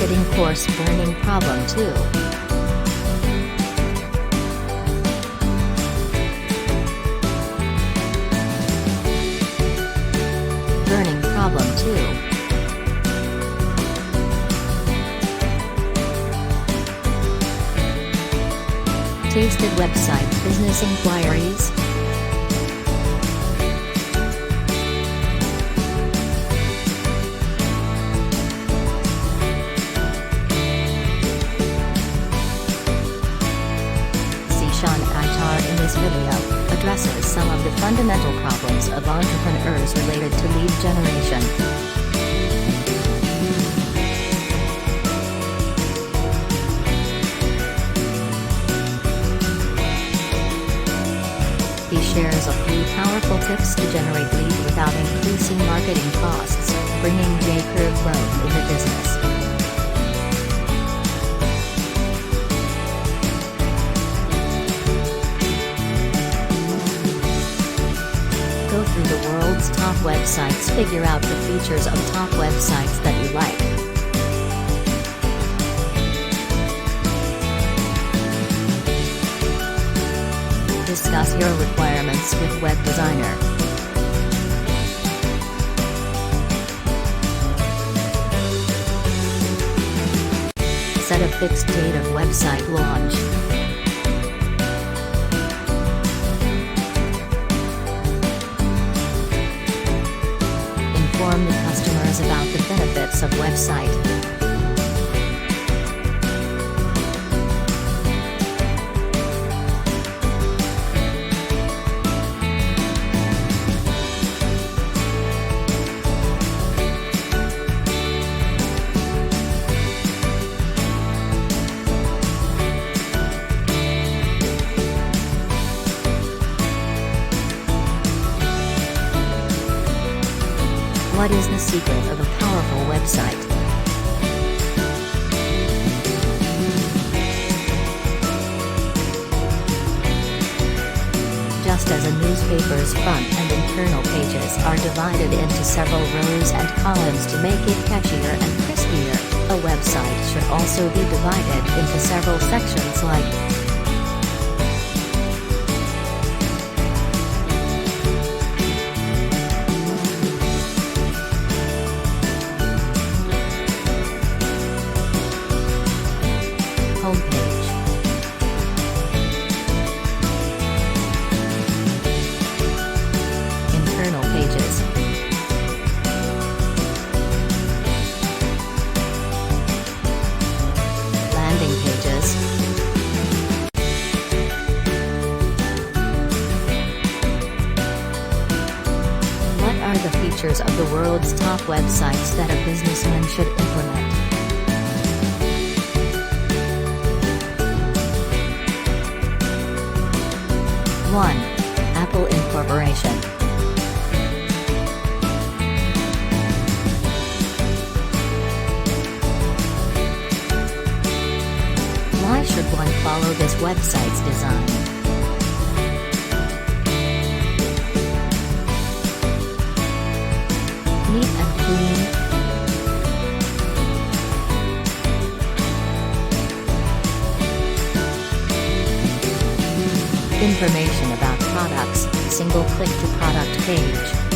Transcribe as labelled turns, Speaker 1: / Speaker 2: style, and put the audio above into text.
Speaker 1: marketing course Burning Problem 2. Burning Problem 2. Tasted website business inquiries. Zishan Akhtar in this video addresses some of the fundamental problems of entrepreneurs related to lead generation. He shares a few powerful tips to generate lead without increasing marketing costs, bringing J-curve growth in the business. Go through the world's top websites, figure out the features of top websites that you like. Discuss your requirements with web designer. Set a fixed date of website launch. Inform the customers about the benefits of website. What is the secret of a powerful website? Just as a newspaper's front and internal pages are divided into several rows and columns to make it catchier and crispier, a website should also be divided into several sections like homepage, internal pages, landing pages, what are the features of the world's top websites that a businessman should implement? One. Apple Incorporation. Why should one follow this website's design? Neat and clean. Information about products, single click to product page.